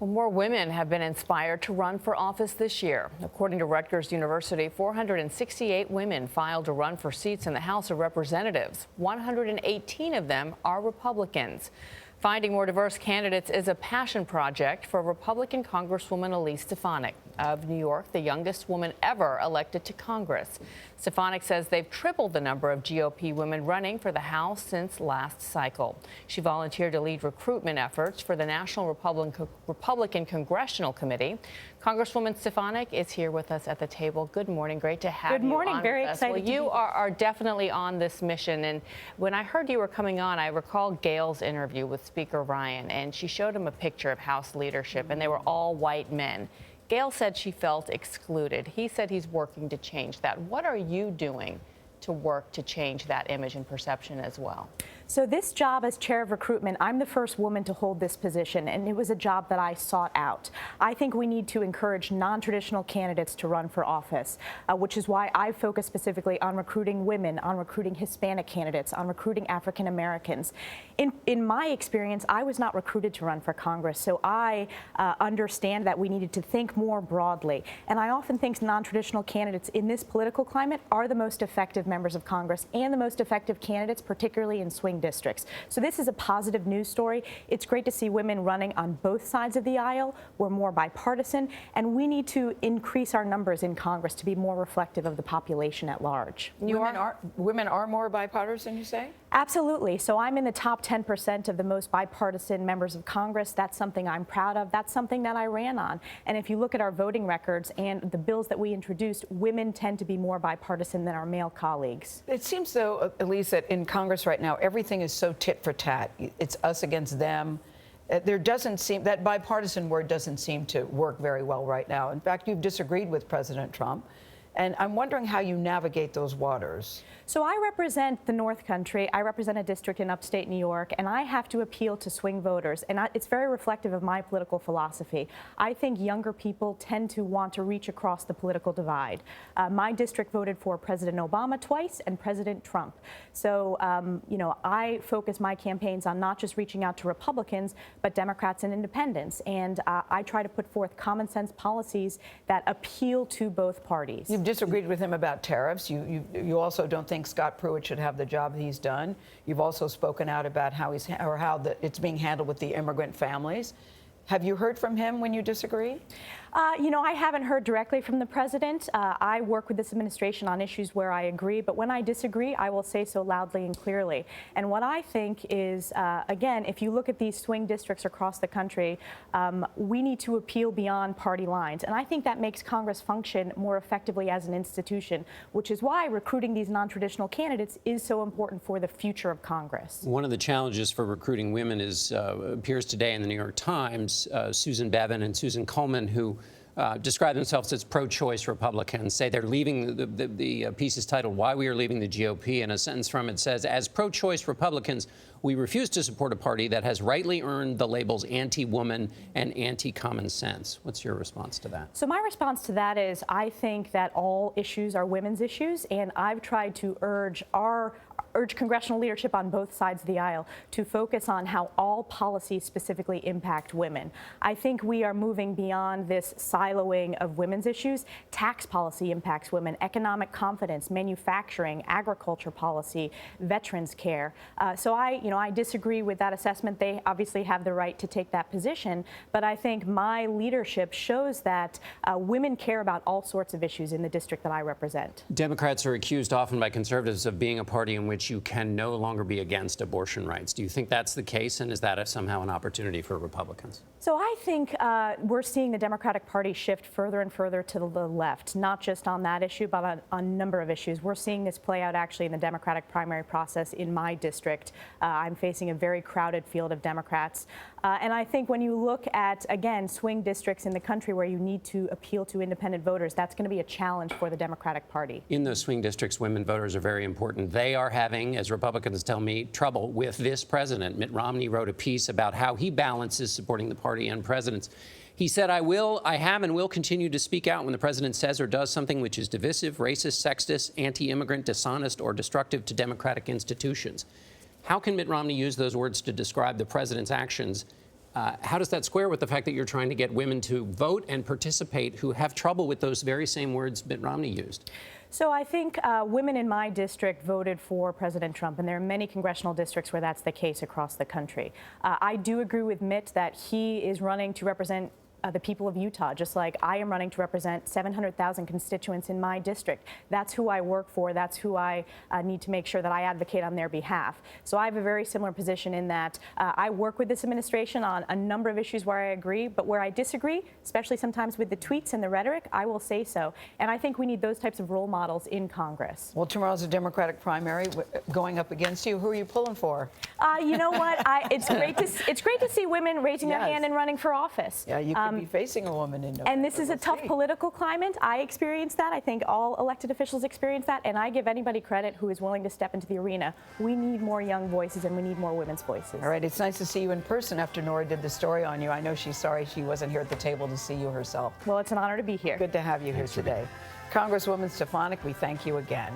Well, more women have been inspired to run for office this year. According to Rutgers University, 468 women filed to run for seats in the House of Representatives. 118 of them are Republicans. Finding more diverse candidates is a passion project for Republican Congresswoman Elise Stefanik of New York, the youngest woman ever elected to Congress. Stefanik says they've tripled the number of GOP women running for the House since last cycle. She volunteered to lead recruitment efforts for the National Republican Congressional Committee. Congresswoman Stefanik is here with us at the table. Good morning. Great to have you. Good morning. On Very with us. excited. Well, you are definitely on this mission. And when I heard you were coming on, I recall Gayle's interview with Speaker Ryan, and she showed him a picture of House leadership, and they were all white men. Gayle said she felt excluded. He said he's working to change that. What are you doing to work to change that image and perception as well? So this job as chair of recruitment, I'm the first woman to hold this position, and it was a job that I sought out. I think we need to encourage non-traditional candidates to run for office, which is why I focus specifically on recruiting women, on recruiting Hispanic candidates, on recruiting African Americans. In my experience, I was not recruited to run for Congress, so I understand that we needed to think more broadly. And I often think non-traditional candidates in this political climate are the most effective members of Congress and the most effective candidates, particularly in swing districts. So this is a positive news story. It's great to see women running on both sides of the aisle. We're more bipartisan, and we need to increase our numbers in Congress to be more reflective of the population at large. Women are more bipartisan, you say? Absolutely. So I'm in the top 10% of the most bipartisan members of Congress. That's something I'm proud of. That's something that I ran on. And if you look at our voting records and the bills that we introduced, women tend to be more bipartisan than our male colleagues. It seems, though, Elise, that in Congress right now, everything is so tit for tat. It's us against them. There doesn't seem, that bipartisan word doesn't seem to work very well right now. In fact, you've disagreed with President Trump. And I'm wondering how you navigate those waters. So I represent the North Country. I represent a district in upstate New York, and I have to appeal to swing voters. And it's very reflective of my political philosophy. I think younger people tend to want to reach across the political divide. My district voted for President Obama twice and President Trump. So, I focus my campaigns on not just reaching out to Republicans, but Democrats and independents. And I try to put forth common sense policies that appeal to both parties. You've disagreed with him about tariffs. You also don't think Scott Pruitt should have the job he's done. You've also spoken out about how it's being handled with the immigrant families. Have you heard from him when you disagree? I haven't heard directly from the president. I work with this administration on issues where I agree, but when I disagree, I will say so loudly and clearly. And what I think is, again, if you look at these swing districts across the country, we need to appeal beyond party lines. And I think that makes Congress function more effectively as an institution, which is why recruiting these non-traditional candidates is so important for the future of Congress. One of the challenges for recruiting women appears today in the New York Times. Susan Bevan and Susan Coleman, who describe themselves as pro-choice Republicans, say they're leaving. The piece is titled "Why We Are Leaving the GOP," and a sentence from it says, "As pro-choice Republicans, we refuse to support a party that has rightly earned the labels anti-woman and anti-common sense." What's your response to that? So my response to that is I think that all issues are women's issues, and I've tried to urge congressional leadership on both sides of the aisle to focus on how all policies specifically impact women. I think we are moving beyond this siloing of women's issues. Tax policy impacts women, economic confidence, manufacturing, agriculture policy, veterans care. So I disagree with that assessment. They obviously have the right to take that position, but I think my leadership shows that women care about all sorts of issues in the district that I represent. Democrats are accused often by conservatives of being a party in which you can no longer be against abortion rights. Do you think that's the case, and is that somehow an opportunity for Republicans? So I think we're seeing the Democratic Party shift further and further to the left, not just on that issue, but on a number of issues. We're seeing this play out actually in the Democratic primary process in my district. I'm facing a very crowded field of Democrats. And I think when you look at, again, swing districts in the country where you need to appeal to independent voters, that's going to be a challenge for the Democratic Party. In those swing districts, women voters are very important. They are having, as Republicans tell me, trouble with this president. Mitt Romney wrote a piece about how he balances supporting the party and presidents. He said, I have and will continue to speak out when the president says or does something which is divisive, racist, sexist, anti-immigrant, dishonest, or destructive to democratic institutions. How can Mitt Romney use those words to describe the president's actions How does that square with the fact that you're trying to get women to vote and participate who have trouble with those very same words Mitt Romney used? So I think women in my district voted for President Trump, and there are many congressional districts where that's the case across the country. I do agree with Mitt that he is running to represent the people of Utah, just like I am running to represent 700,000 constituents in my district. That's who I work for. That's who I need to make sure that I advocate on their behalf. So I have a very similar position in that I work with this administration on a number of issues where I agree, but where I disagree, especially sometimes with the tweets and the rhetoric, I will say so. And I think we need those types of role models in Congress. Well, tomorrow's a Democratic primary going up against you. Who are you pulling for? You know what? It's great to see women raising their hand and running for office. Yeah, you could be facing a woman in November. And this is a tough political climate. I experienced that. I think all elected officials experience that. And I give anybody credit who is willing to step into the arena. We need more young voices and we need more women's voices. All right, it's nice to see you in person after Norah did the story on you. I know she's sorry she wasn't here at the table to see you herself. Well, it's an honor to be here. Good to have you here today. Congresswoman Stefanik, we thank you again.